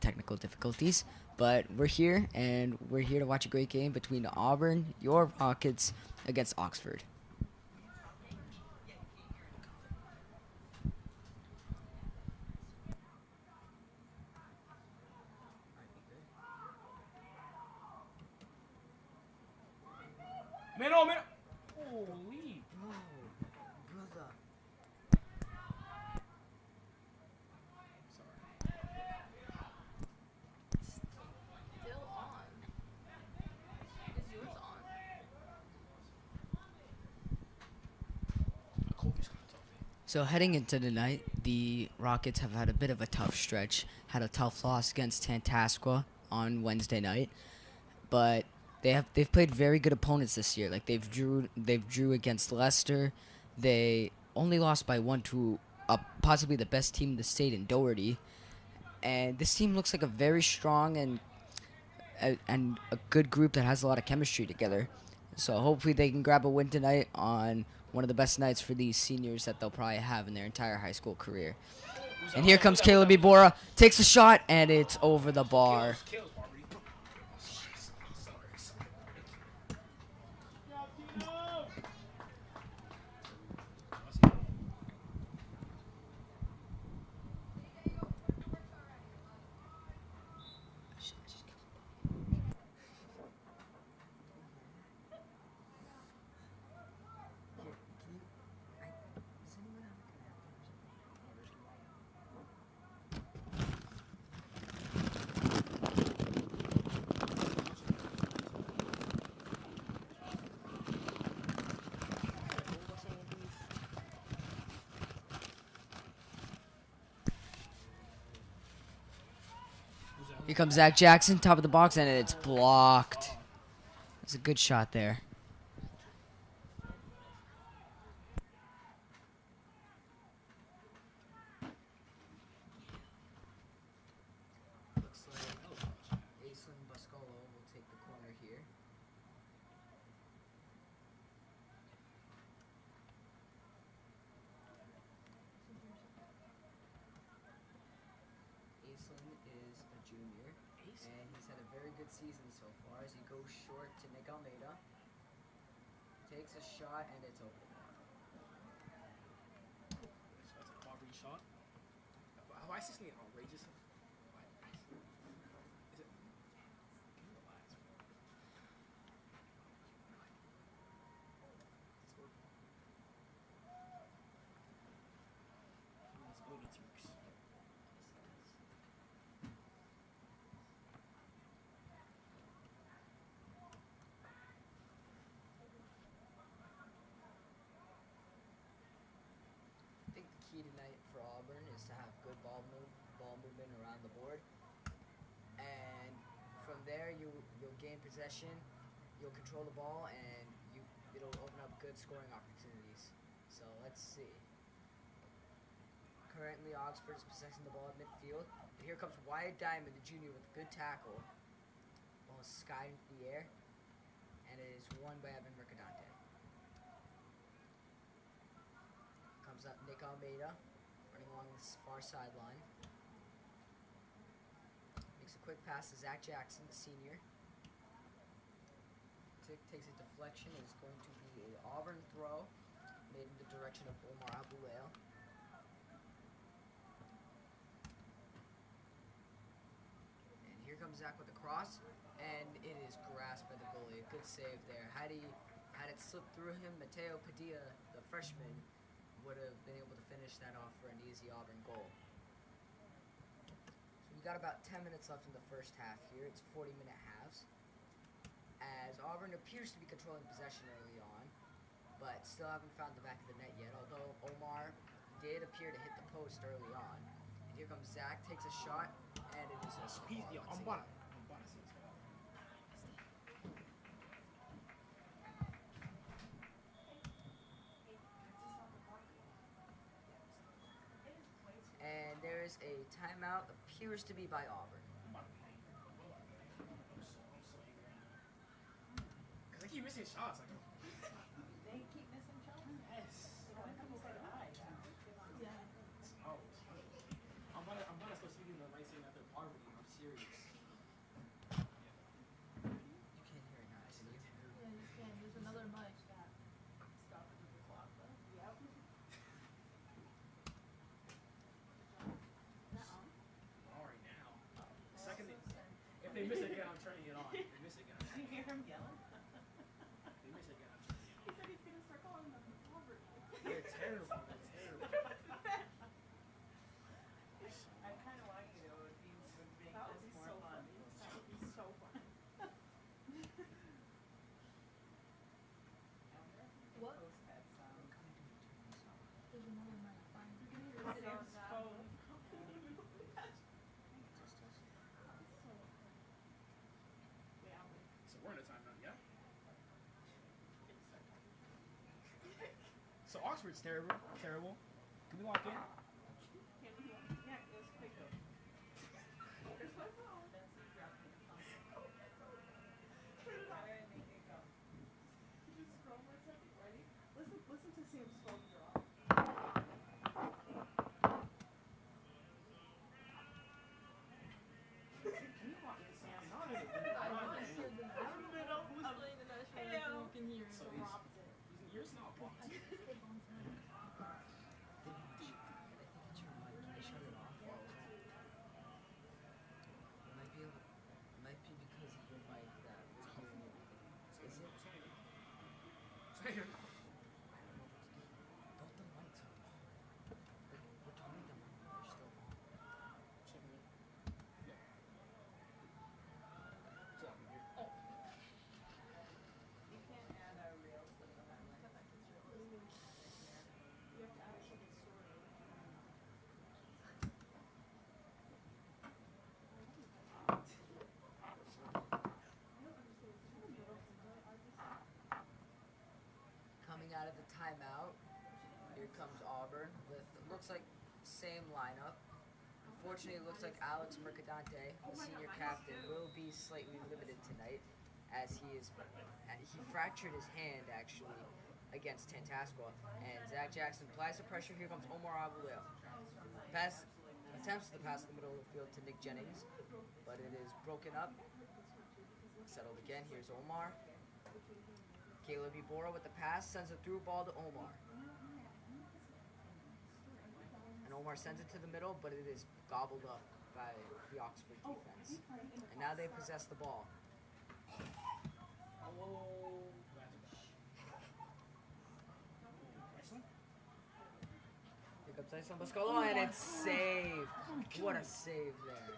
technical difficulties. But we're here, and we're here to watch a great game between Auburn, your Rockets, against Oxford. Man, oh man! Holy! Oh, brother. Still on. Is yours on? So heading into the night, the Rockets have had a bit of a tough stretch. Had a tough loss against Tantasqua on Wednesday night, but they've played very good opponents this year. Like they've drew against Leicester. They only lost by one to possibly the best team in the state in Doherty. And this team looks like a very strong and a good group that has a lot of chemistry together. So hopefully they can grab a win tonight on one of the best nights for these seniors that they'll probably have in their entire high school career. And here comes Caleb Ibora, takes a shot, and it's over the bar. Here comes Zach Jackson, top of the box, and it's blocked. It's a good shot there. Looks like Aislinn Buscolo will take the corner here. Aislinn is a junior, and he's had a very good season so far as he goes short to Nick Almeida. Takes a shot, and it's over. So that's a Auburn shot. Why is this thing outrageous? Is it? Can you relax, bro? Let's go to Turks. I think the key tonight for Auburn is to have good ball movement around the board, and from there you'll gain possession, you'll control the ball, and it'll open up good scoring opportunities. So let's see. Currently, Oxford is possessing the ball at midfield. And here comes Wyatt Diamond, the junior, with a good tackle. Ball is skied into the air, and it is won by Evan Mercadante. Comes up Nick Almeida, running along this far sideline. Makes a quick pass to Zach Jackson, the senior. Takes a deflection. It's going to be an Auburn throw, made in the direction of Omar Abulail. And here comes Zach with a cross, and it is grasped by the goalie. A good save there. Had it slipped through him, Mateo Padilla, the freshman, would have been able to finish that off for an easy Auburn goal. So we got about 10 minutes left in the first half here. It's 40-minute halves. As Auburn appears to be controlling possession early on, but still haven't found the back of the net yet, although Omar did appear to hit the post early on. And here comes Zach, takes a shot, and it is a Speed, yo, I'm about to see this guy. And there is a timeout, appears to be by Auburn. Cause I keep missing shots. Like, They keep missing shots? yes. They want to come over to eye. Yeah. Oh, I'm about to start speaking the right side after poverty. I'm serious. They miss again. I'm turning it on. They miss again. Did you hear him yelling? They miss again. I'm turning it He said he's gonna start calling them Auburn. on. They're terrible. They're terrible. I kind of want you to would make That would this be more so fun. funny. That would be so fun. What? Post that sound. There's another mic. Fine. Sam's phone. So we're in a timeout, yeah? So Oxford's terrible. Terrible. Can we walk in? Yeah, it was quick though. Here's my phone. That's the dropped in the phone. Where did I make it go? Just scroll one second, ready? Listen to Sam's phone drop. Can you walk in, Sam? Not in the I don't know who's playing the national anthem. You can hear So him. he's- Dropped it. Yours not blocked. I think it's your mic. I shut it off. It might be able. It might be because of your mic that was doing it. Is it? Say it. Both the mics are on. Like, we're turning them on. They're still on. Check it. Yeah. What's up, here? You can't add a reel to the highlight. You have to add it to the story. Coming out of the timeout, here comes Auburn with looks like same lineup. Unfortunately, it looks like Alex Mercadante, the senior captain, will be slightly limited tonight, as he fractured his hand actually against Tantascwa, and Zach Jackson applies the pressure. Here comes Omar Abuleo. Pass attempts to pass in the middle of the field to Nick Jennings, but it is broken up. Settled again. Here's Omar. Caleb Ibora with the pass, sends a through ball to Omar. And Omar sends it to the middle, but it is gobbled up by the Oxford defense. And now they possess the ball. Oh, Excellent. Here comes Tyson Boscolo, and it's saved. What a save there.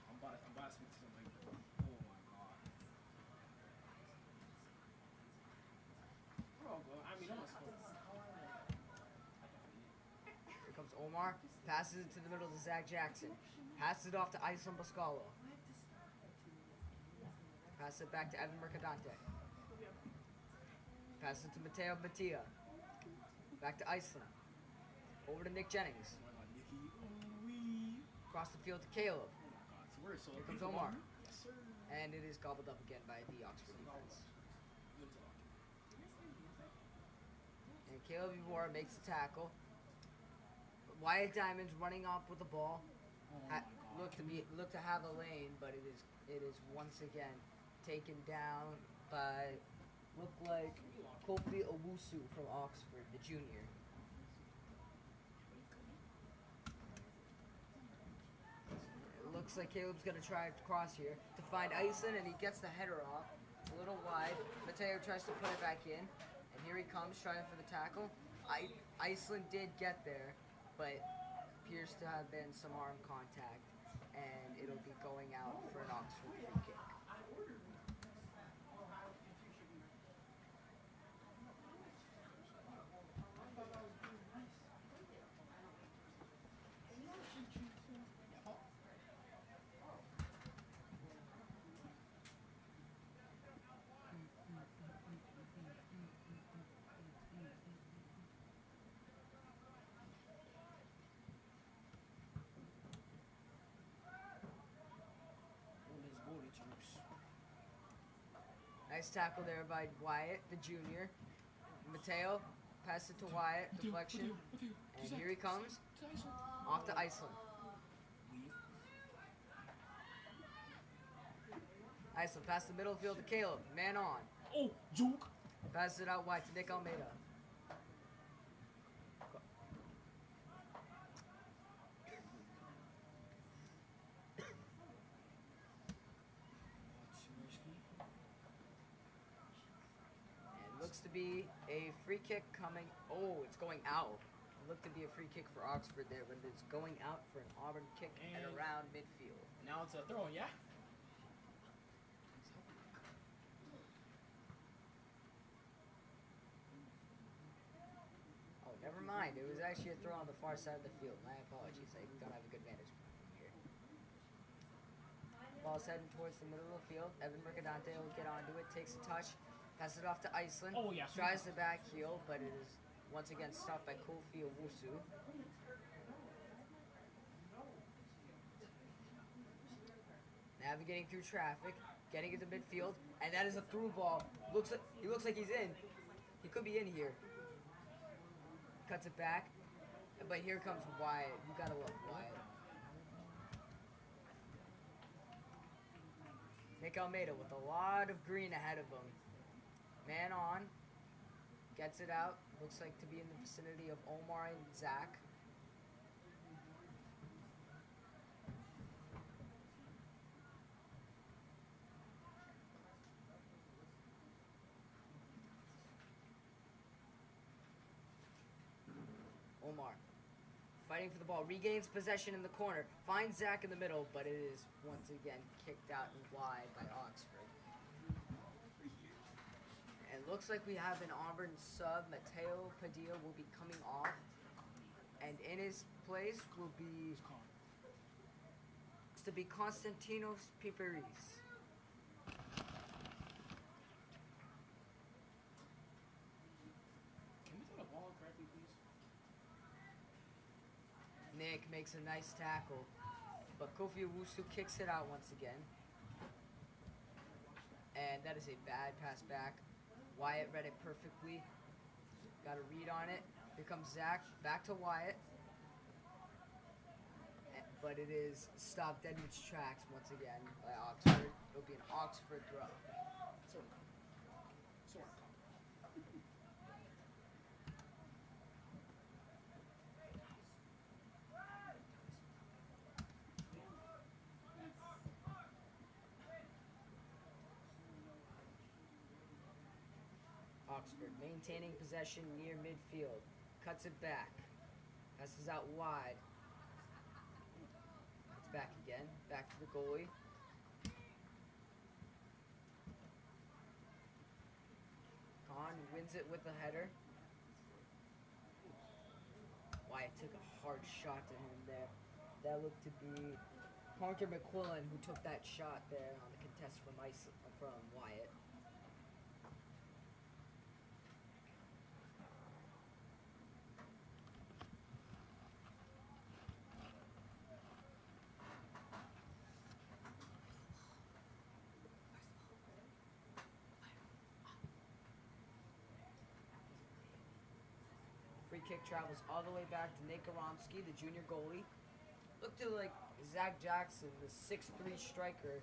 I'm about to speak to somebody. Oh my god. Bro, I mean, almost Here comes Omar, passes it to the middle to Zach Jackson. Passes it off to Isom Boscalo. Passes it back to Evan Mercadante. Passes it to Mateo Mattia. Back to Iceland. Over to Nick Jennings. Across the field to Caleb. Here comes Omar. Yes, sir. And it is gobbled up again by the Oxford defense. And Caleb Ibora makes the tackle. Wyatt Diamond's running off with the ball. Look to have a lane, but it is once again taken down by look like Kofi Owusu from Oxford, the junior. It looks like Caleb's gonna try to cross here to find Iceland, and he gets the header off. It's a little wide. Mateo tries to put it back in, and here he comes trying for the tackle. Iceland did get there, but appears to have been some arm contact, and it'll be going out for an Oxford free kick. Nice tackle there by Wyatt, the junior. Mateo, pass it to Wyatt, deflection. And here he comes, off to Iceland. Iceland, pass the middle field to Caleb, man on. Oh, juke. Pass it out wide to Nick Almeida. looks to be a free kick coming. Oh, it's going out. It looked to be a free kick for Oxford there, but it's going out for an Auburn kick at And- around midfield. Now it's a throw, yeah? Oh, never mind. It was actually a throw on the far side of the field. My apologies. I don't have a good vantage point from here. Ball's heading towards the middle of the field. Evan Mercadante will get onto it, takes a touch, passes it off to Iceland. Oh, yeah. Tries the back heel, but it is once again stopped by Kofi Owusu. Navigating through traffic, getting into midfield, and that is a through ball. He looks like he's in. He could be in here. Cuts it back, but here comes Wyatt. You gotta love Wyatt. Nick Almeida with a lot of green ahead of him. Man on, gets it out. Looks like to be in the vicinity of Omar and Zach. Omar, fighting for the ball, regains possession in the corner, finds Zach in the middle, but it is once again kicked out and wide by Oxford. And looks like we have an Auburn sub. Mateo Padilla will be coming off, and in his place will be Konstantinos Piperis. Can we throw the ball correctly, please? Nick makes a nice tackle, but Kofi Owusu kicks it out once again. And that is a bad pass back. Wyatt read it perfectly. Got a read on it. Here comes Zach. Back to Wyatt. But it is stopped dead in its tracks once again by Oxford. It'll be an Oxford throw. Sort of. Oxford maintaining possession near midfield. Cuts it back. Passes out wide. It's back again. Back to the goalie. Khan wins it with a header. Wyatt took a hard shot to him there. That looked to be Hunter McQuillan who took that shot there on the contest from Wyatt. Free kick travels all the way back to Nate Goromsky, the junior goalie. Looked to like Zach Jackson, the 6'3" striker,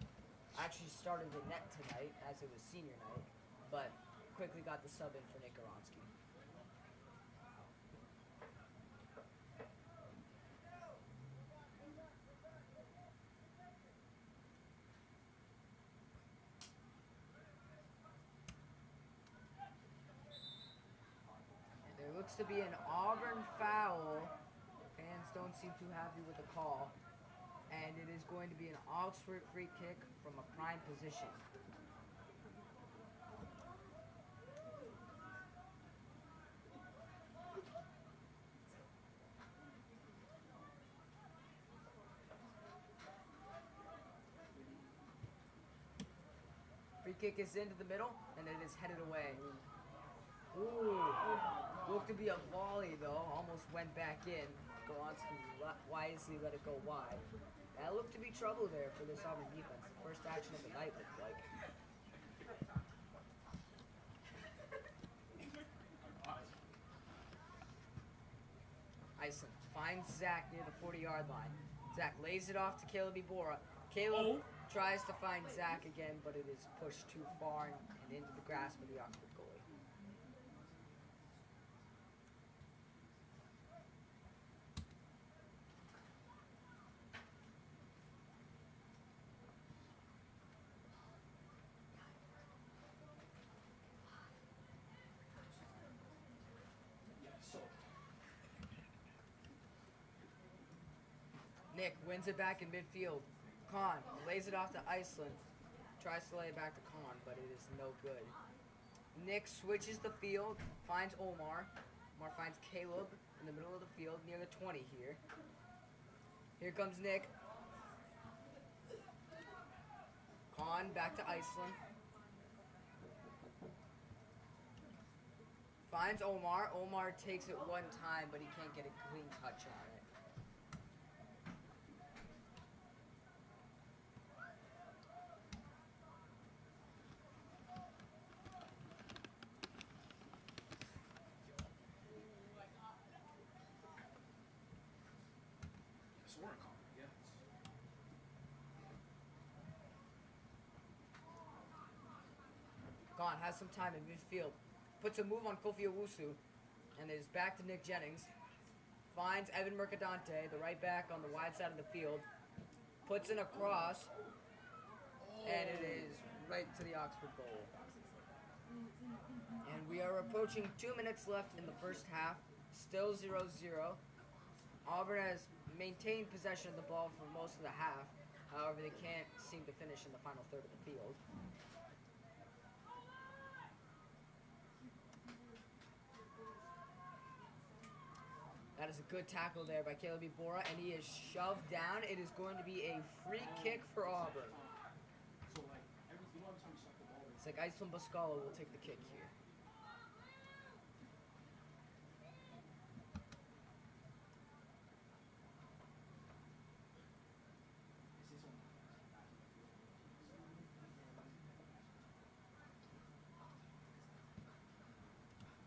actually started the net tonight as it was senior night, but quickly got the sub in for Nate Goromsky. There looks to be an Auburn foul. Fans don't seem too happy with the call. And it is going to be an Oxford free kick from a prime position. Free kick is into the middle, and it is headed away. Ooh, looked to be a volley though, almost went back in. Golonsky wisely let it go wide. That looked to be trouble there for this Auburn defense. The first action of the night looked like. Iceland finds Zach near the 40-yard line. Zach lays it off to Caleb Ibora. Caleb tries to find Zach again, but it is pushed too far and into the grasp of the Oxford goalie. Nick wins it back in midfield. Khan lays it off to Iceland. Tries to lay it back to Khan, but it is no good. Nick switches the field, finds Omar. Omar finds Caleb in the middle of the field, near the 20 here. Here comes Nick. Khan back to Iceland. Finds Omar. Omar takes it one time, but he can't get a clean touch on it. Soren call, yeah. Khan has some time in midfield. Puts a move on Kofi Owusu. And is back to Nick Jennings. Finds Evan Mercadante, the right back on the wide side of the field. Puts in a cross. And it is right to the Oxford goal. And we are approaching 2 minutes left in the first half. Still 0-0. Auburn has maintained possession of the ball for most of the half. However, they can't seem to finish in the final third of the field. That is a good tackle there by Caleb Ibora, and he is shoved down. It is going to be a free kick for Auburn. So like every time you suck the ball, It's like Iceland Boscala will take the kick here.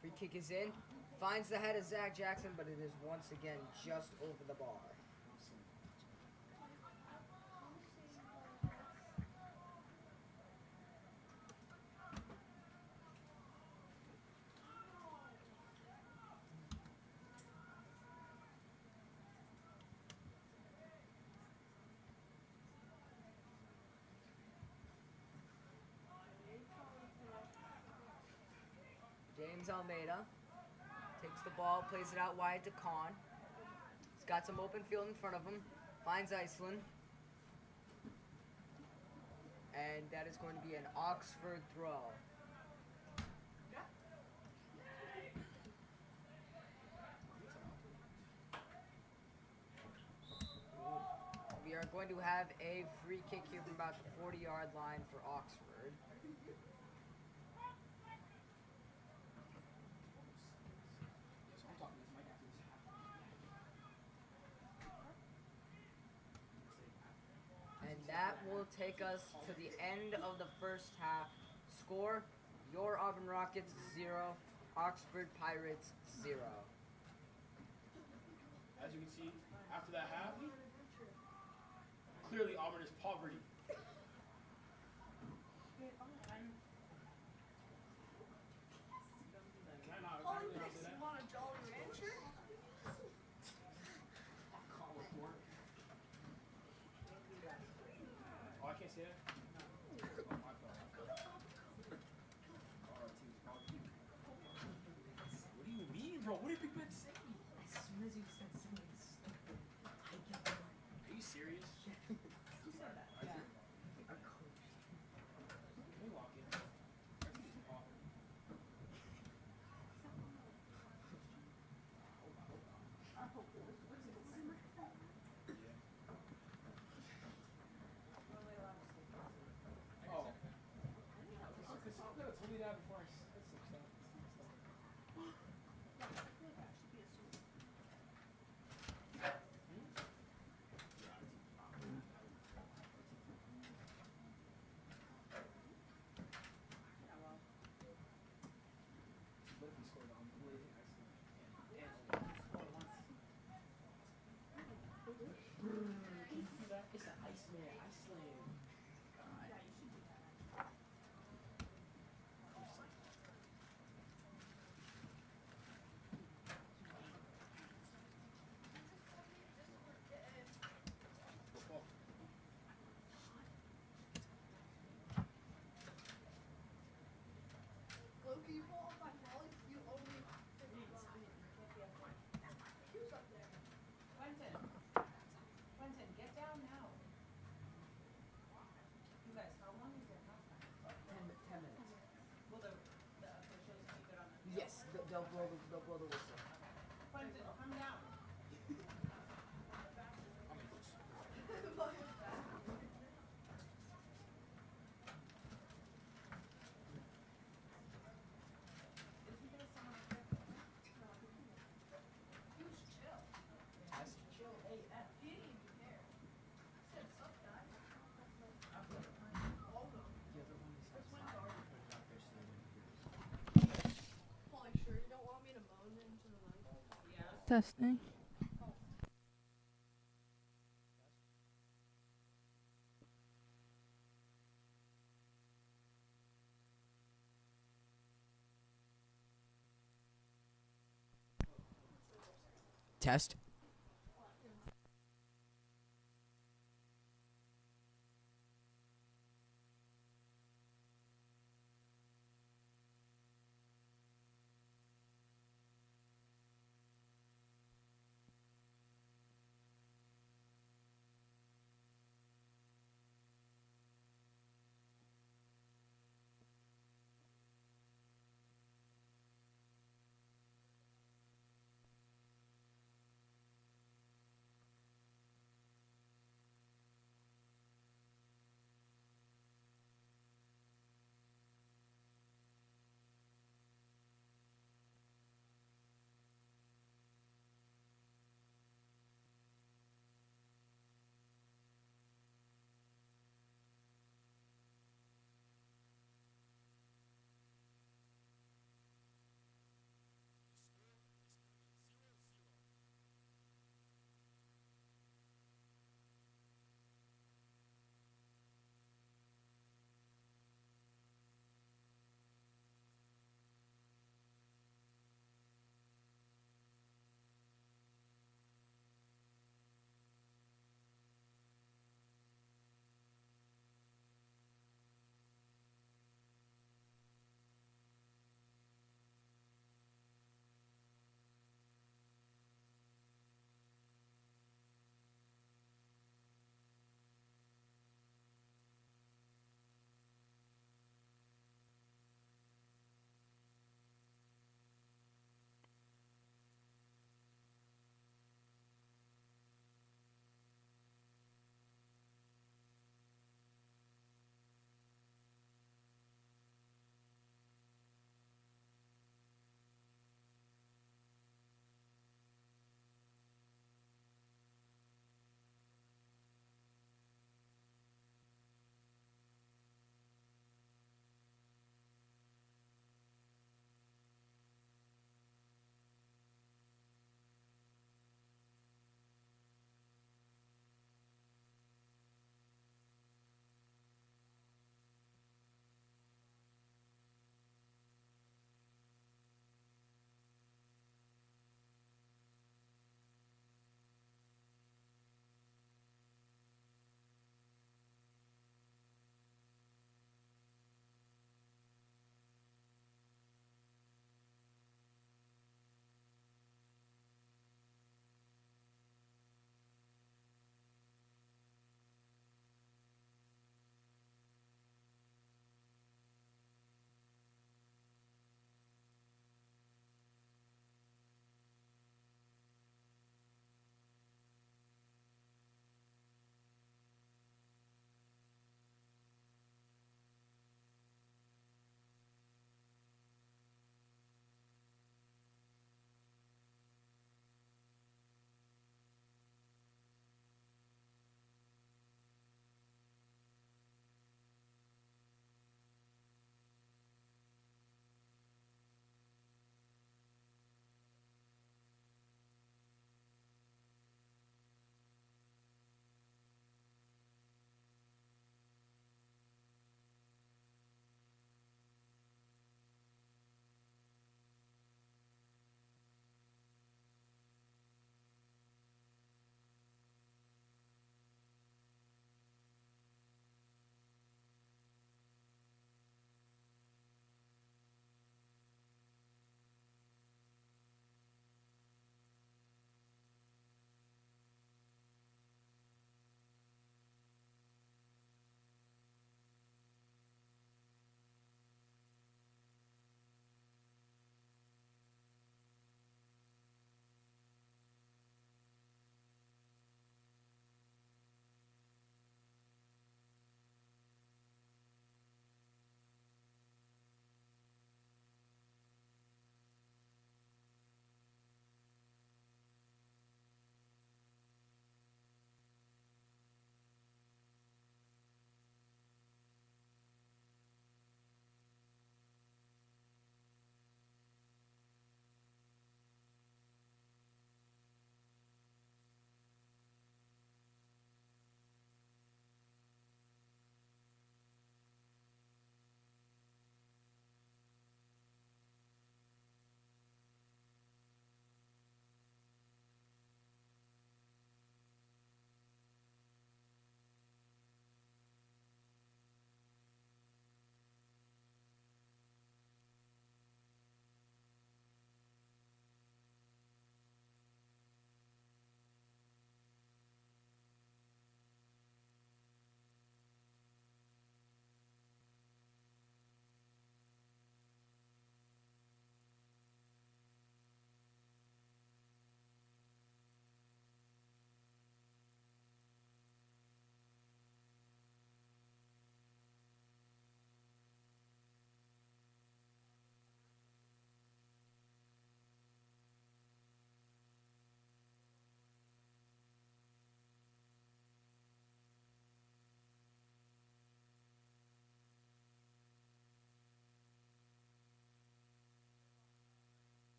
Free kick is in. Finds the head of Zach Jackson, but it is once again just over the bar. James Almeida takes the ball, plays it out wide to Khan. He's got some open field in front of him. Finds Iceland. And that is going to be an Oxford throw. We are going to have a free kick here from about the 40-yard line for Oxford. And that will take us to the end of the first half. Score, your Auburn Rockets 0, Oxford Pirates 0. as you can see, after that half, clearly Auburn is poverty. Can I not? Olympics, you want a Jolly Rancher? Oh, I can't say that? Oh, my fault. What do you mean, bro? What did Big Ben say? As soon as you said something stupid, I get the money. Are you serious? Who said that? Yeah. Our coach. Can we walk in? Everything's off. Oh. Because you could have told me that before I said some stuff. they'll blow the whistle. Quentin, come down. I'm loose. Is he gonna sound like that? No, I think he was. He was chill. Test. Chill AF. He didn't even care. He said, sup, guys. All of them. The other one is This one's outside. already- Put it out there so they wouldn't hear it. Holy sure you don't want me to moan into the mic? Yes. Testing. Test.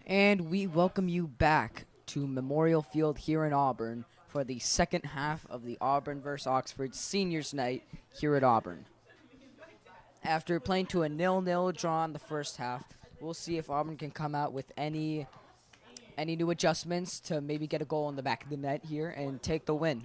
And we welcome you back to Memorial Field here in Auburn for the second half of the Auburn vs. Oxford Seniors Night here at Auburn. After playing to a 0-0 draw in the first half, we'll see if Auburn can come out with any new adjustments to maybe get a goal in the back of the net here and take the win.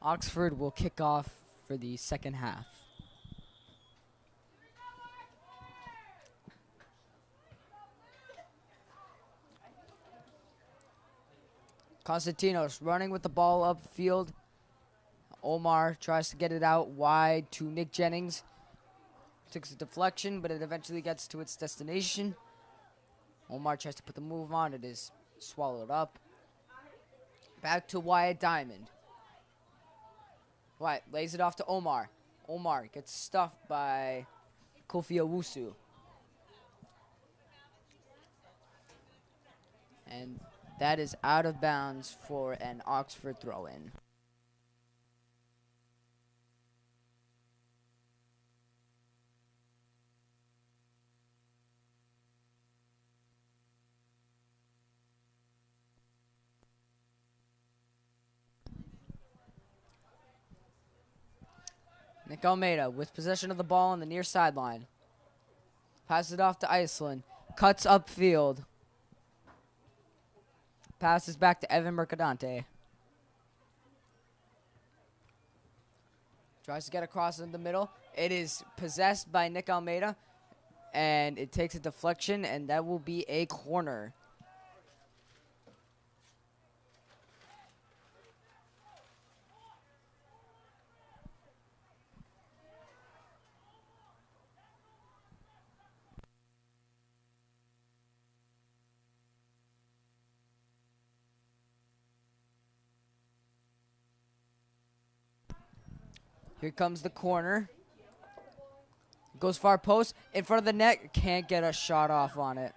Oxford will kick off for the second half. Constantinos running with the ball upfield. Omar tries to get it out wide to Nick Jennings. Takes a deflection, but it eventually gets to its destination. Omar tries to put the move on. It is swallowed up. Back to Wyatt Diamond. Wyatt lays it off to Omar. Omar gets stuffed by Kofi Owusu. And that is out of bounds for an Oxford throw-in. Nick Almeida with possession of the ball on the near sideline. Passes it off to Iceland. Cuts upfield. Passes back to Evan Mercadante. Tries to get across in the middle. It is possessed by Nick Almeida. And it takes a deflection, and that will be a corner. Here comes the corner. Goes far post. In front of the net. Can't get a shot off on it.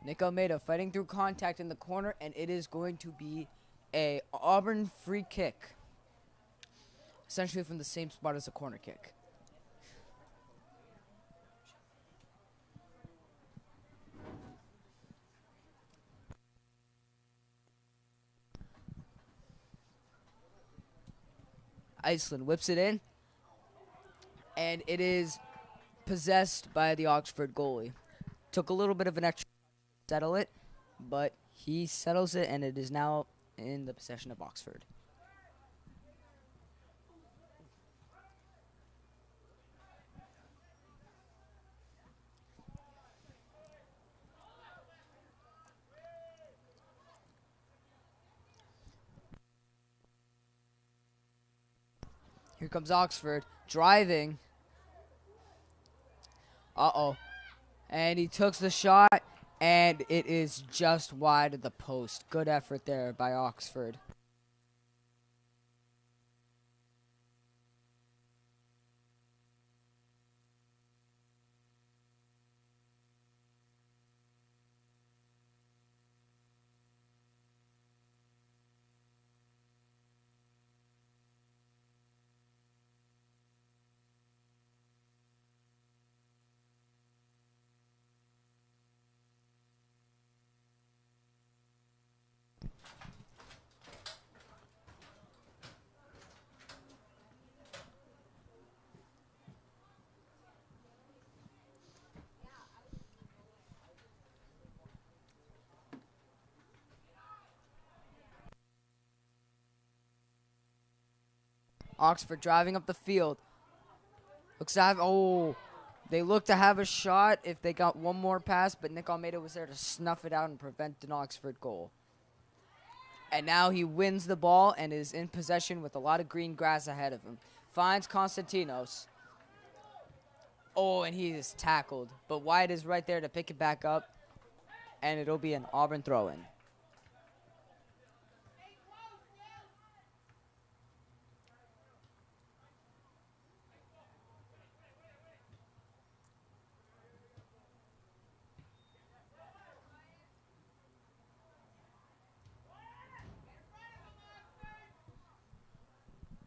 Nick Almeida fighting through contact in the corner, and it is going to be a Auburn free kick. Essentially from the same spot as a corner kick. Iceland whips it in, and it is possessed by the Oxford goalie. Took a little bit of an extra to settle it, but he settles it, and it is now in the possession of Oxford. Here comes Oxford, driving. Uh-oh. And he took the shot, and it is just wide of the post. Good effort there by Oxford. Oxford driving up the field. Looks to have, they look to have a shot if they got one more pass, but Nick Almeida was there to snuff it out and prevent an Oxford goal. And now he wins the ball and is in possession with a lot of green grass ahead of him. Finds Konstantinos. Oh, and he is tackled. But Wyatt is right there to pick it back up. And it'll be an Auburn throw-in.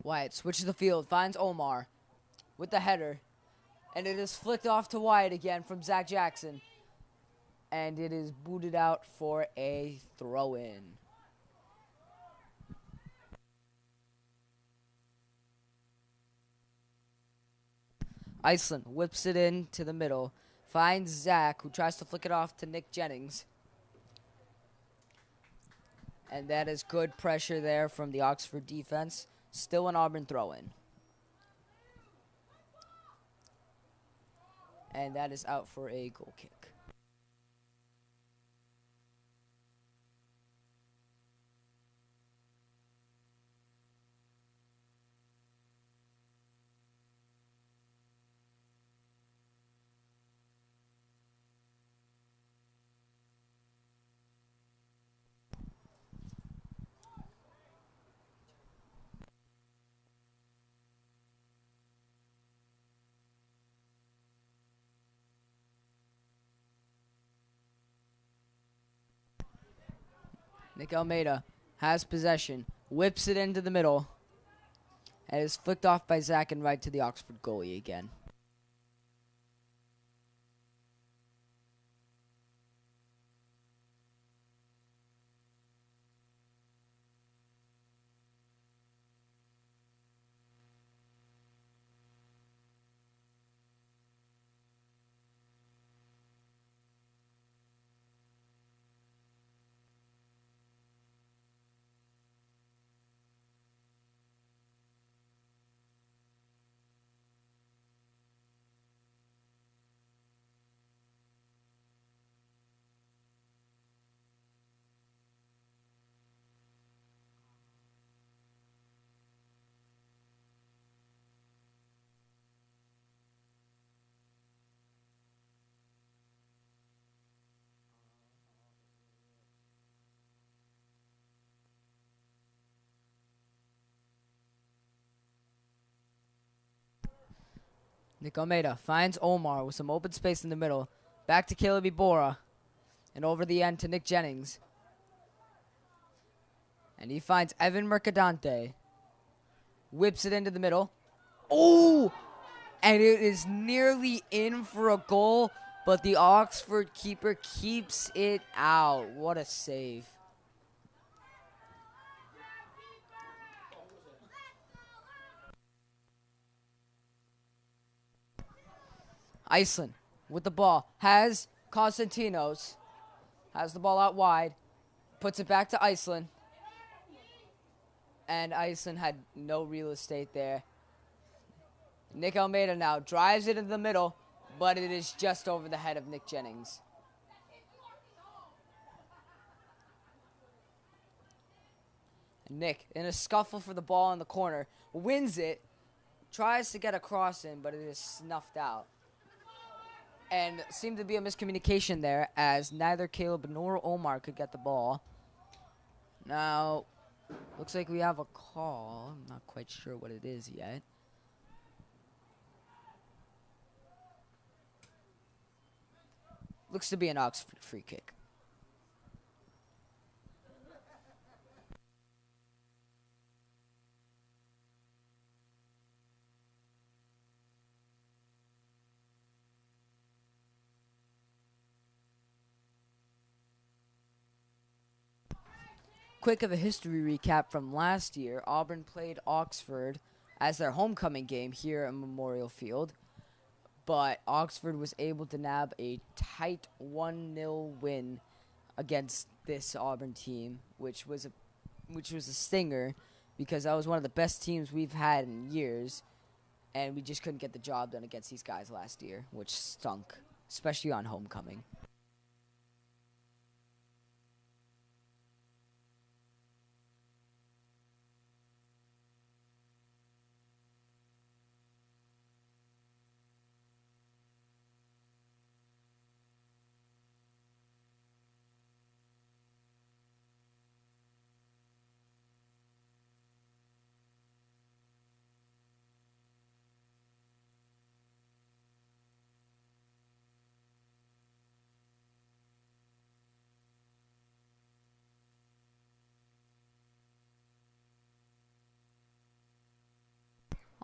Wyatt switches the field, finds Omar with the header. And it is flicked off to Wyatt again from Zach Jackson. And it is booted out for a throw-in. Iceland whips it into the middle. Finds Zach, who tries to flick it off to Nick Jennings. And that is good pressure there from the Oxford defense. Still an Auburn throw-in. And that is out for a goal kick. Nick Almeida has possession, whips it into the middle, and is flicked off by Zach and right to the Oxford goalie again. Nick Almeida finds Omar with some open space in the middle. Back to Caleb Ibora. And over the end to Nick Jennings. And he finds Evan Mercadante. Whips it into the middle. Oh! And it is nearly in for a goal, but the Oxford keeper keeps it out. What a save. Iceland with the ball. Has Konstantinos. Has the ball out wide. Puts it back to Iceland. And Iceland had no real estate there. Nick Almeida now drives it into the middle, but it is just over the head of Nick Jennings. And Nick, in a scuffle for the ball in the corner, wins it, tries to get a cross in, but it is snuffed out. And seemed to be a miscommunication there as neither Caleb nor Omar could get the ball. Now, looks like we have a call. I'm not quite sure what it is yet. Looks to be an Oxford free kick. Quick of a history recap from last year. Auburn played Oxford as their homecoming game here at Memorial Field, but Oxford was able to nab a tight 1-0 win against this Auburn team, which was a stinger because that was one of the best teams we've had in years, and we just couldn't get the job done against these guys last year, which stunk, especially on homecoming.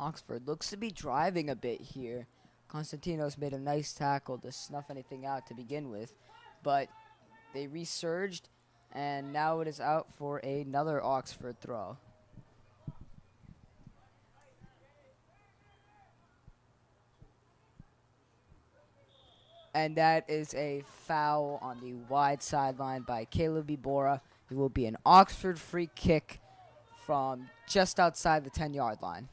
Oxford looks to be driving a bit here. Constantinos made a nice tackle to snuff anything out to begin with, but they resurged, and now it is out for another Oxford throw. And that is a foul on the wide sideline by Caleb Ibora. It will be an Oxford free kick from just outside the 10-yard line.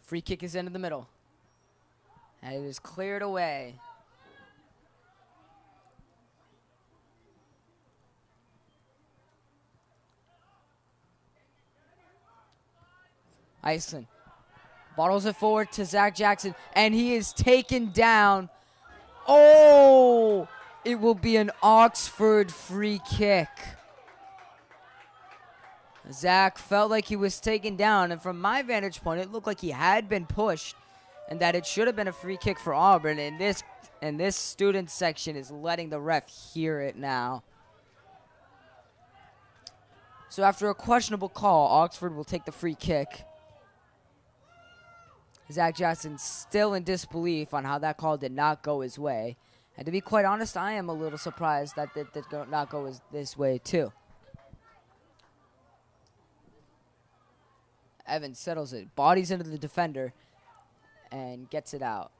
Free kick is into the middle. And it is cleared away. Iceland bottles it forward to Zach Jackson, and he is taken down. Oh! It will be an Oxford free kick. Zach felt like he was taken down, and from my vantage point, it looked like he had been pushed, and that it should have been a free kick for Auburn. And this student section is letting the ref hear it now. So after a questionable call, Oxford will take the free kick. Zach Jackson still in disbelief on how that call did not go his way. And to be quite honest, I am a little surprised that it did not go this way too. Evans settles it, bodies into the defender, and gets it out.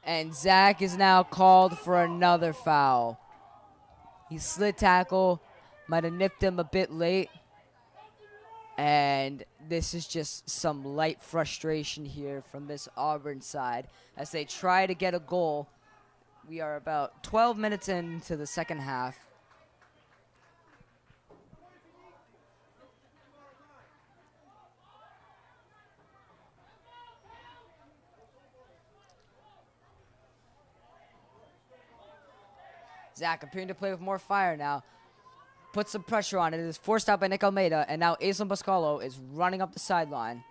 And Zach is now called for another foul. He slid tackle, might have nipped him a bit late. And this is just some light frustration here from this Auburn side as they try to get a goal. We are about 12 minutes into the second half. Zach appearing to play with more fire now. Puts some pressure on it. It is forced out by Nick Almeida, and now Aislinn Pascalo is running up the sideline.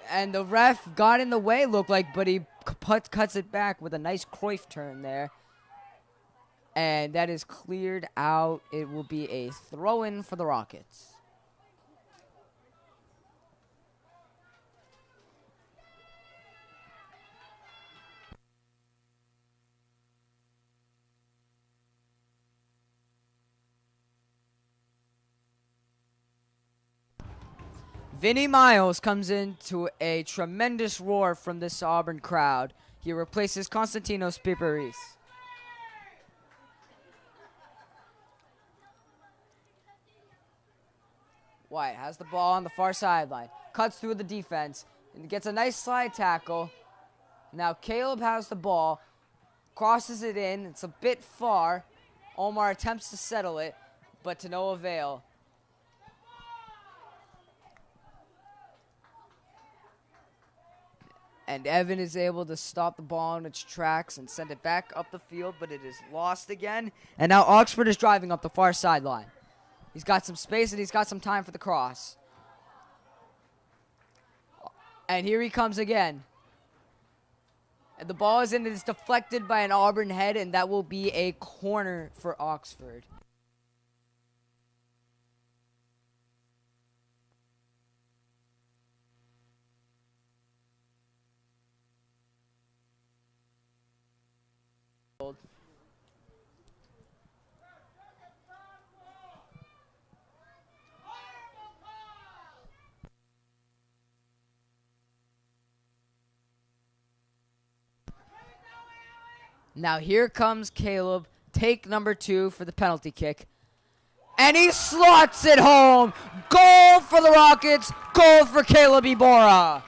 And the ref got in the way, looked like, but he cuts it back with a nice Cruyff turn there. And that is cleared out. It will be a throw-in for the Rockets. Vinny Miles comes into a tremendous roar from this Auburn crowd. He replaces Constantinos Piperis. White has the ball on the far sideline. Cuts through the defense and gets a nice slide tackle. Now Caleb has the ball. Crosses it in. It's a bit far. Omar attempts to settle it, but to no avail. And Evan is able to stop the ball in its tracks and send it back up the field, but it is lost again. And now Oxford is driving up the far sideline. He's got some space and he's got some time for the cross. And here he comes again. And the ball is in and it's deflected by an Auburn head, and that will be a corner for Oxford. Now here comes Caleb. Take number 2 for the penalty kick. And he slots it home. Goal for the Rockets. Goal for Caleb Ibora.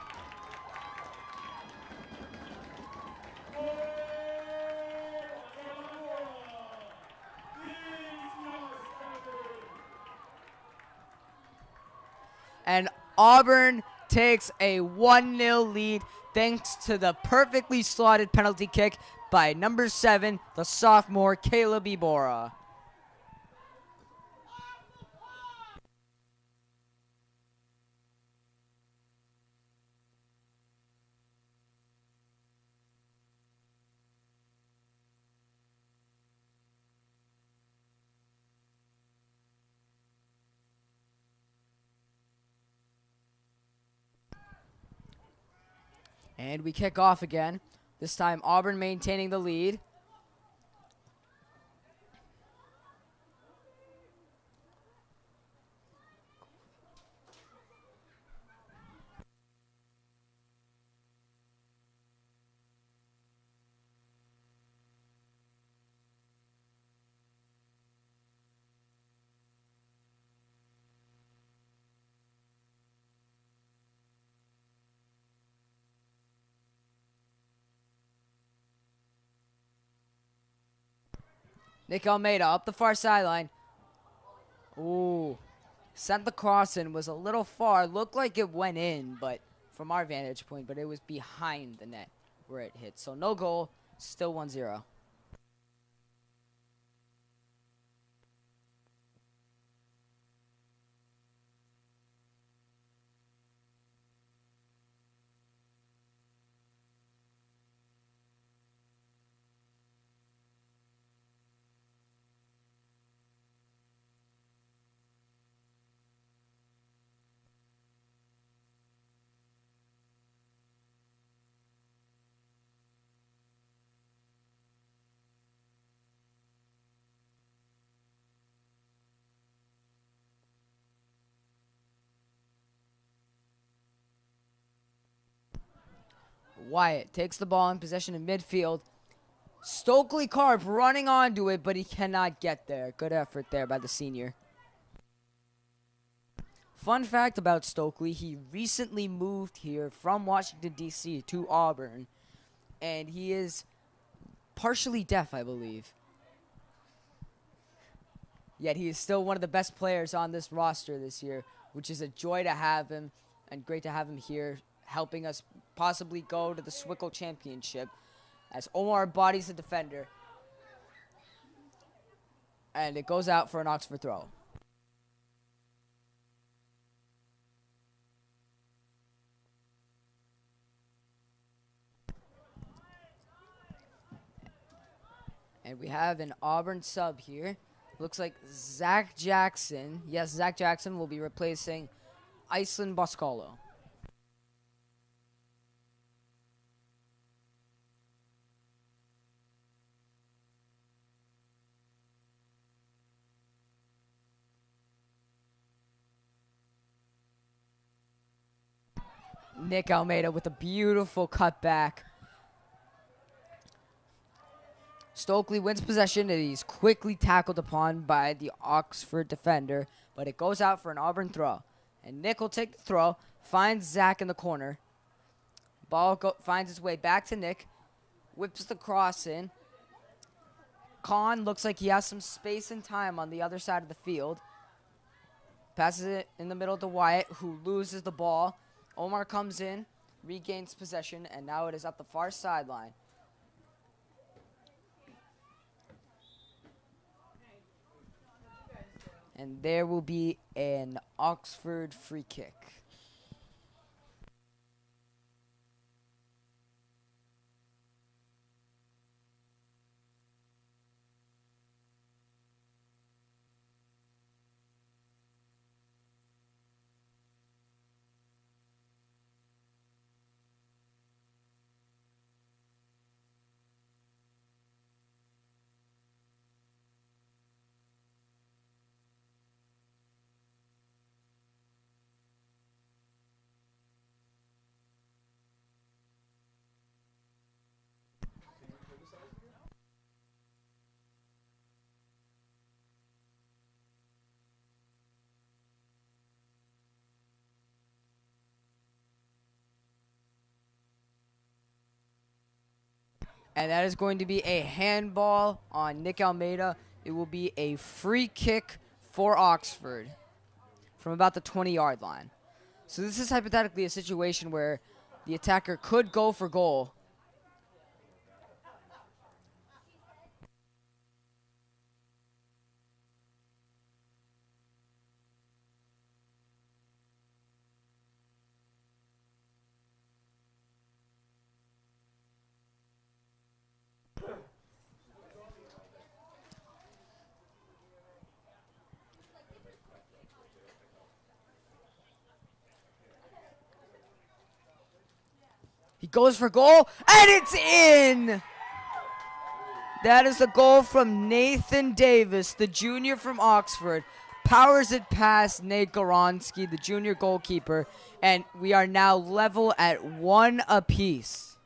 And Auburn takes a 1-0 lead thanks to the perfectly slotted penalty kick by number 7, the sophomore Caleb Ibora. And we kick off again. This time Auburn maintaining the lead. Nick Almeida up the far sideline. Ooh. Sent the cross in, was a little far. Looked like it went in, but from our vantage point, but it was behind the net where it hit. So no goal, still 1-0. Wyatt takes the ball in possession in midfield. Stokely Karp running onto it, but he cannot get there. Good effort there by the senior. Fun fact about Stokely, he recently moved here from Washington, D.C. to Auburn, and he is partially deaf, I believe. Yet he is still one of the best players on this roster this year, which is a joy to have him and great to have him here, helping us possibly go to the Swickle Championship as Omar bodies the defender. And it goes out for an Oxford throw. And we have an Auburn sub here. Looks like Zach Jackson. Yes, Zach Jackson will be replacing Iceland Boscolo. Nick Almeida with a beautiful cutback. Stokely wins possession, and he's quickly tackled upon by the Oxford defender, but it goes out for an Auburn throw. And Nick will take the throw, finds Zach in the corner. Ball finds its way back to Nick, whips the cross in. Kahn looks like he has some space and time on the other side of the field. Passes it in the middle to Wyatt, who loses the ball. Omar comes in, regains possession, and now it is up the far sideline. And there will be an Oxford free kick. And that is going to be a handball on Nick Almeida. It will be a free kick for Oxford from about the 20-yard line. So this is hypothetically a situation where the attacker could go for goal. He goes for goal, and it's in! That is a goal from Nathan Davis, the junior from Oxford. Powers it past Nate Goronsky, the junior goalkeeper, and we are now level at 1 apiece.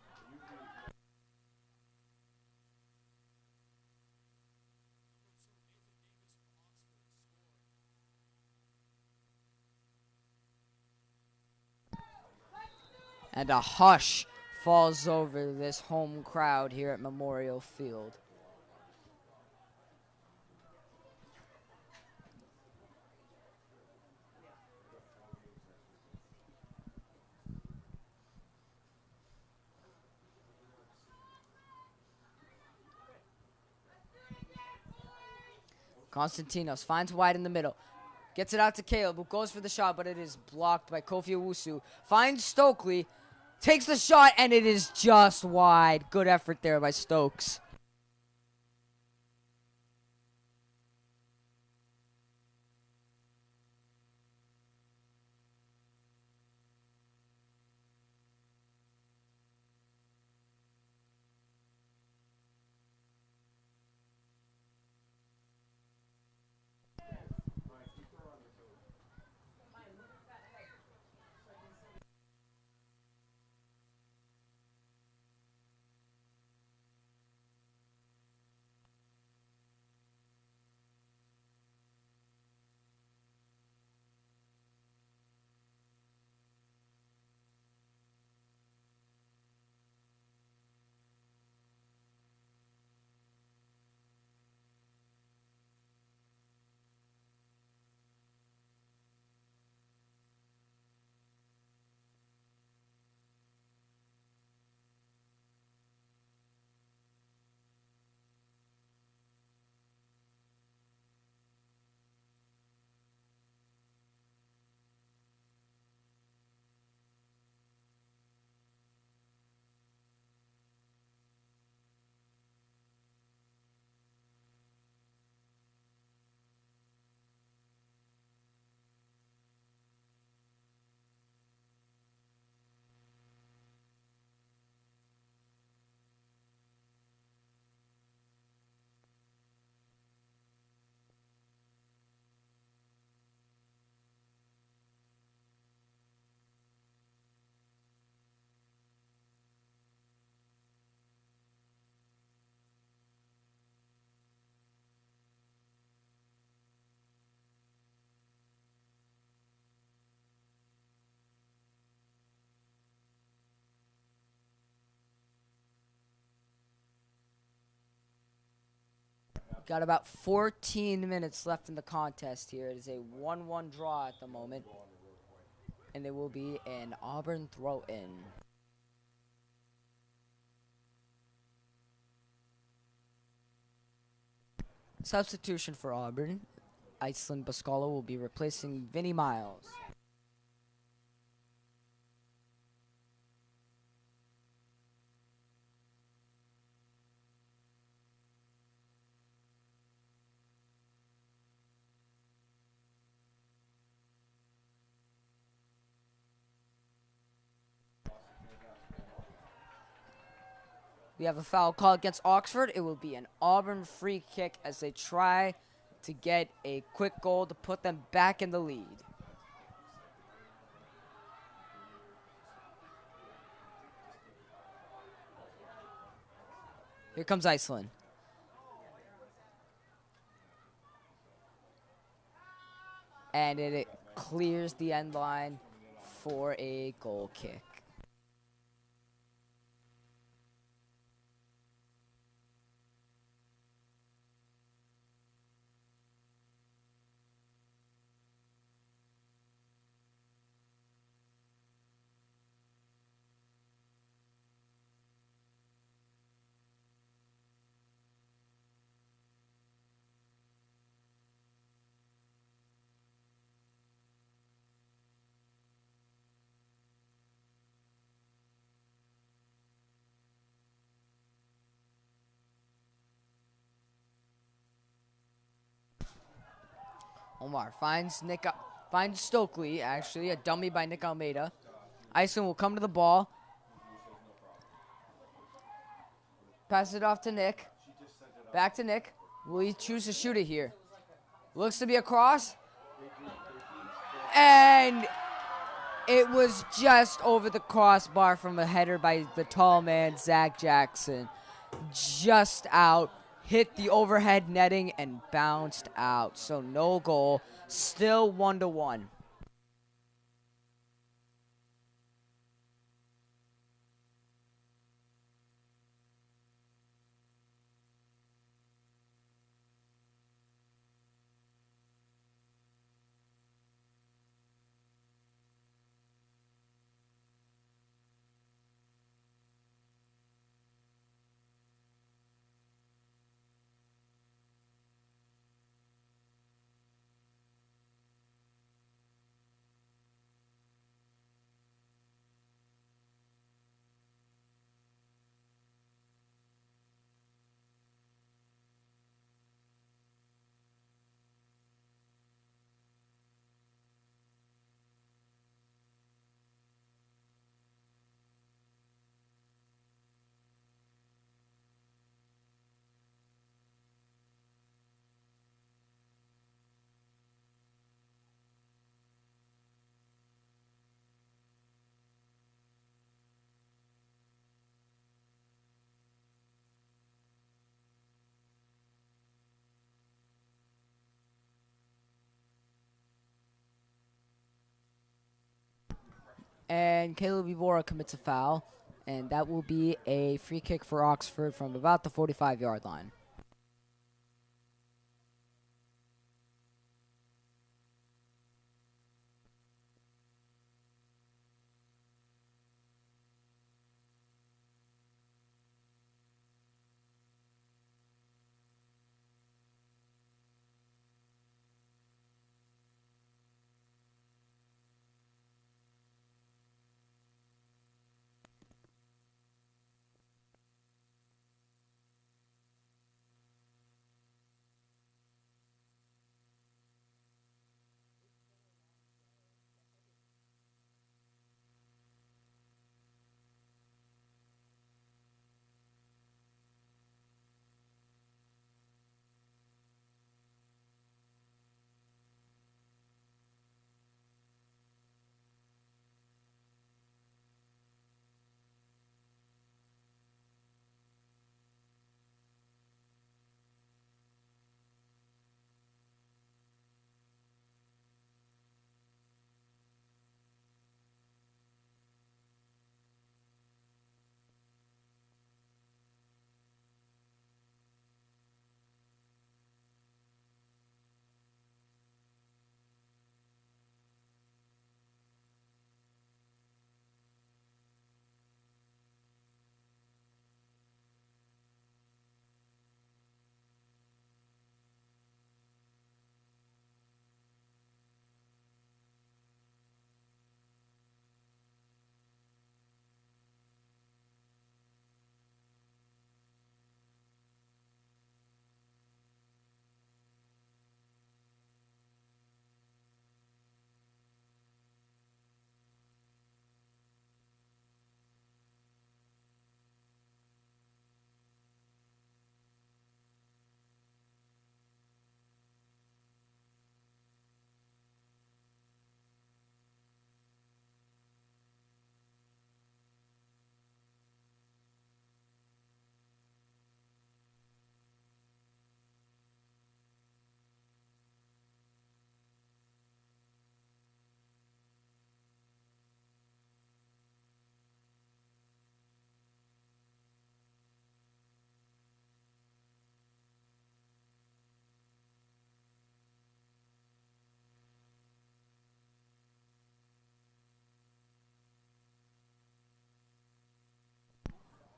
And a hush falls over this home crowd here at Memorial Field. Konstantinos finds wide in the middle. Gets it out to Caleb, who goes for the shot, but it is blocked by Kofi Owusu. Finds Stokely, takes the shot, and it is just wide. Good effort there by Stokes. Got about 14 minutes left in the contest here. It is a 1-1 draw at the moment. And there will be an Auburn throw-in. Substitution for Auburn. Iceland Bascala will be replacing Vinny Miles. We have a foul call against Oxford. It will be an Auburn free kick as they try to get a quick goal to put them back in the lead. Here comes Iceland. And it clears the end line for a goal kick. Omar finds Stokely, actually, a dummy by Nick Almeida. Iceland will come to the ball. Pass it off to Nick. Back to Nick. Will he choose to shoot it here? Looks to be a cross. And it was just over the crossbar from a header by the tall man, Zach Jackson. Just out. Hit the overhead netting and bounced out. So no goal. Still 1-1. And Caleb Evora commits a foul. And that will be a free kick for Oxford from about the 45-yard line.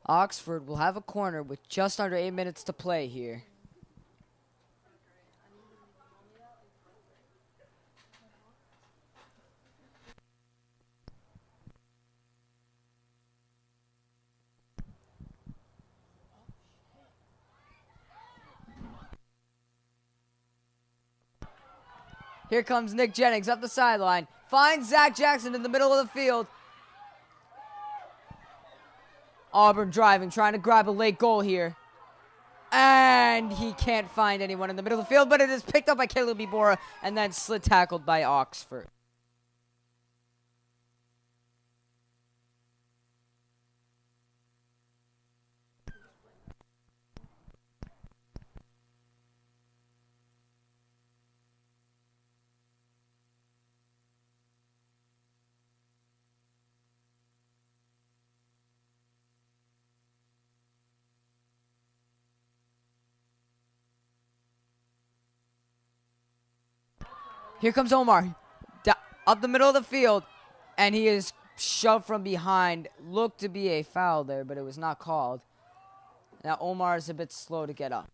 Oxford will have a corner with just under 8 minutes to play here. Here comes Nick Jennings up the sideline. Finds Zach Jackson in the middle of the field. Auburn driving, trying to grab a late goal here. And he can't find anyone in the middle of the field, but it is picked up by Caleb Ibora and then slid tackled by Oxford. Here comes Omar, up the middle of the field, and he is shoved from behind. Looked to be a foul there, but it was not called. Now Omar is a bit slow to get up.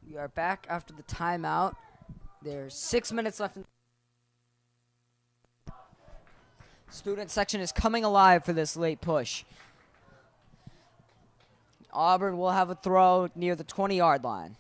We are back after the timeout. There's 6 minutes left. Student section is coming alive for this late push. Auburn will have a throw near the 20-yard line.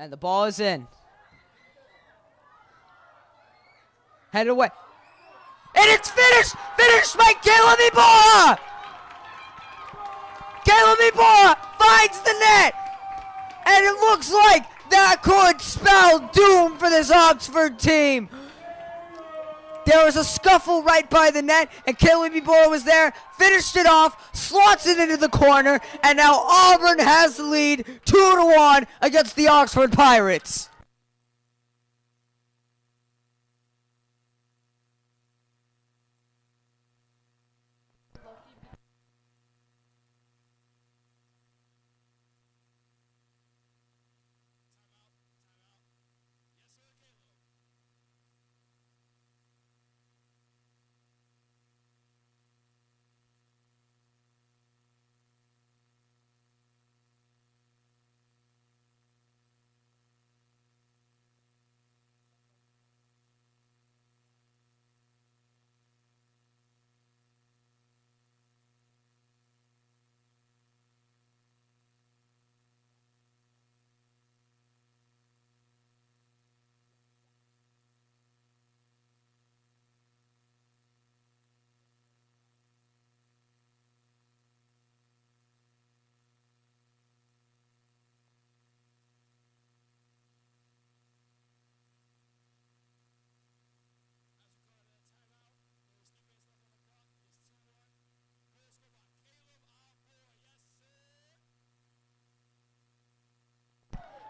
And the ball is in. Headed away. And it's finished! Finished by Caleb Ibora! Caleb Ibora finds the net! And it looks like that could spell doom for this Oxford team. There was a scuffle right by the net, and Caleb Ibora was there, finished it off, slots it into the corner, and now Auburn has the lead 2-1 against the Oxford Pirates.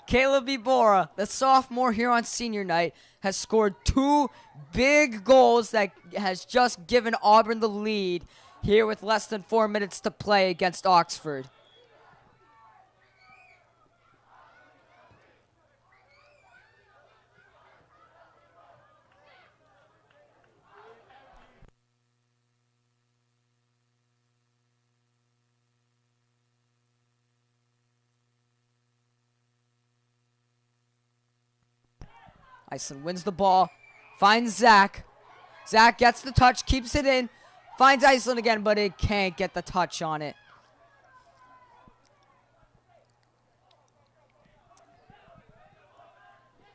Caleb Ibora, the sophomore here on senior night, has scored 2 big goals that has just given Auburn the lead here with less than 4 minutes to play against Oxford. Iceland wins the ball, finds Zach. Zach gets the touch, keeps it in, finds Iceland again, but it can't get the touch on it.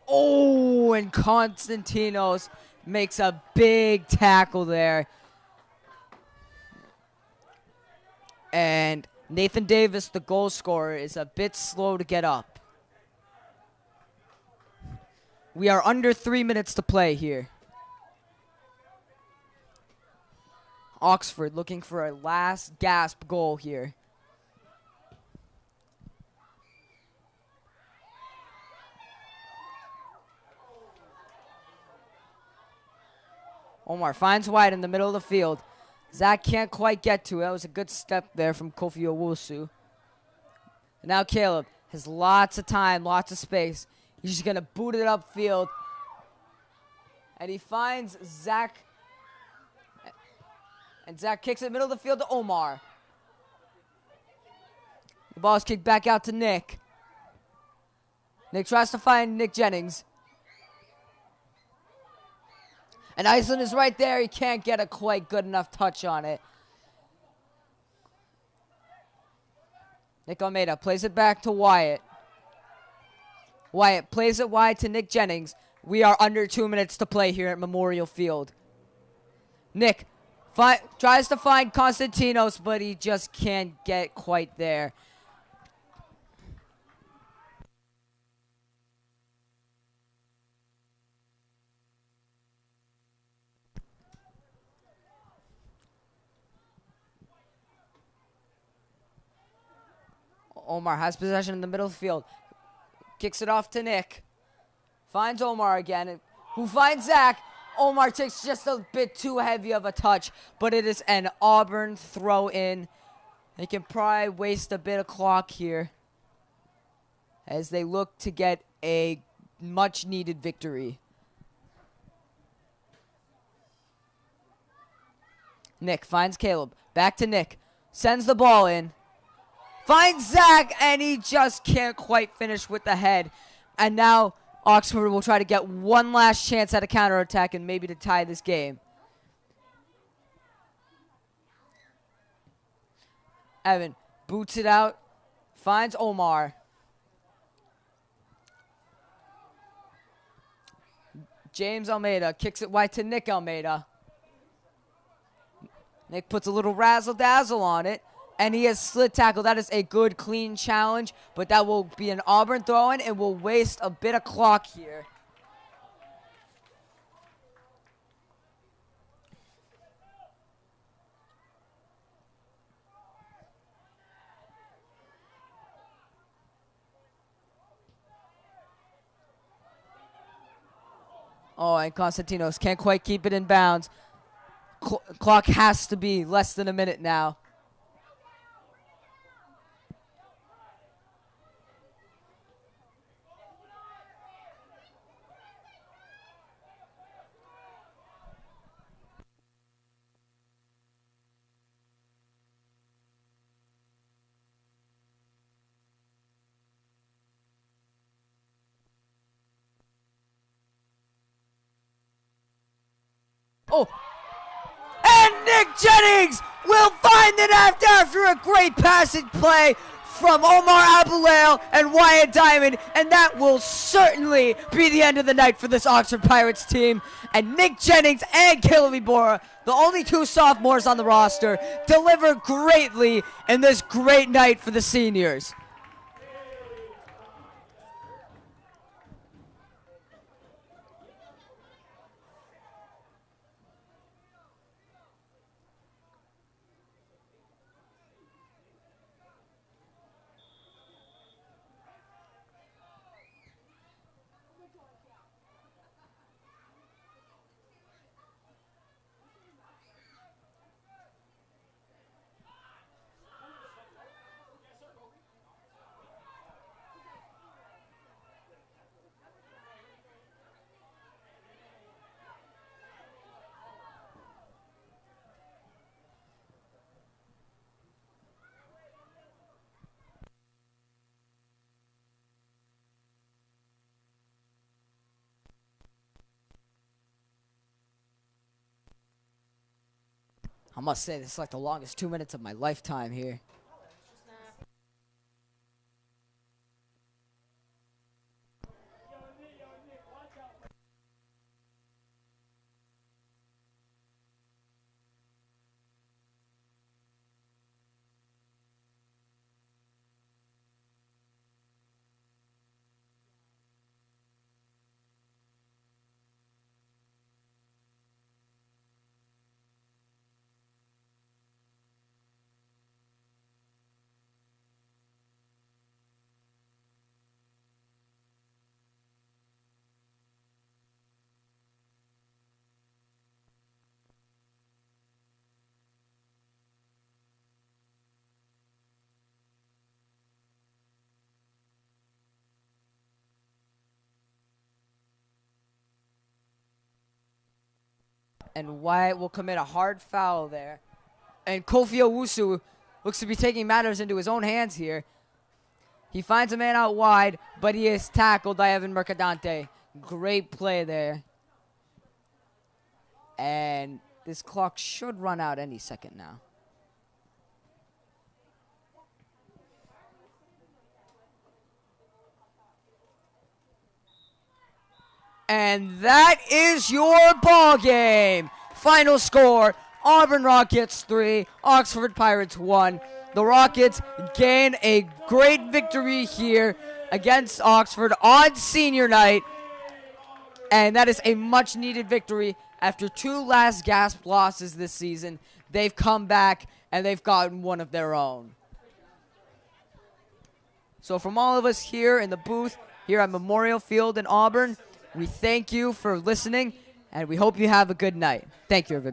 Oh, and Konstantinos makes a big tackle there. And Nathan Davis, the goal scorer, is a bit slow to get up. We are under 3 minutes to play here. Oxford looking for a last gasp goal here. Omar finds White in the middle of the field. Zach can't quite get to it. That was a good step there from Kofi Owusu. Now Caleb has lots of time, lots of space. He's just going to boot it upfield. And he finds Zach. And Zach kicks it middle of the field to Omar. The ball is kicked back out to Nick. Nick tries to find Nick Jennings. And Iceland is right there. He can't get a quite good enough touch on it. Nick Almeida plays it back to Wyatt. Wyatt plays it wide to Nick Jennings. We are under 2 minutes to play here at Memorial Field. Nick tries to find Konstantinos, but he just can't get quite there. Omar has possession in the middle of the field. Kicks it off to Nick. Finds Omar again, who finds Zach. Omar takes just a bit too heavy of a touch, but it is an Auburn throw in. They can probably waste a bit of clock here as they look to get a much-needed victory. Nick finds Caleb. Back to Nick. Sends the ball in. Finds Zach, and he just can't quite finish with the head. And now Oxford will try to get one last chance at a counterattack and maybe to tie this game. Evan boots it out. Finds Omar. James Almeida kicks it wide to Nick Almeida. Nick puts a little razzle-dazzle on it, and he has slid tackle. That is a good, clean challenge, but that will be an Auburn throw-in and will waste a bit of clock here. Oh, and Constantinos can't quite keep it in bounds. Clock has to be less than a minute now. Oh, and Nick Jennings will find the net after a great passing play from Omar Abulail and Wyatt Diamond, and that will certainly be the end of the night for this Oxford Pirates team. And Nick Jennings and Caleb Ibora, the only two sophomores on the roster, deliver greatly in this great night for the seniors. I must say, this is like the longest 2 minutes of my lifetime here. And Wyatt will commit a hard foul there. And Kofi Owusu looks to be taking matters into his own hands here. He finds a man out wide, but he is tackled by Evan Mercadante. Great play there. And this clock should run out any second now. And that is your ball game. Final score, Auburn Rockets 3, Oxford Pirates 1. The Rockets gain a great victory here against Oxford on senior night. And that is a much needed victory after two last gasp losses this season. They've come back and they've gotten one of their own. So from all of us here in the booth, here at Memorial Field in Auburn, we thank you for listening, and we hope you have a good night. Thank you, everybody.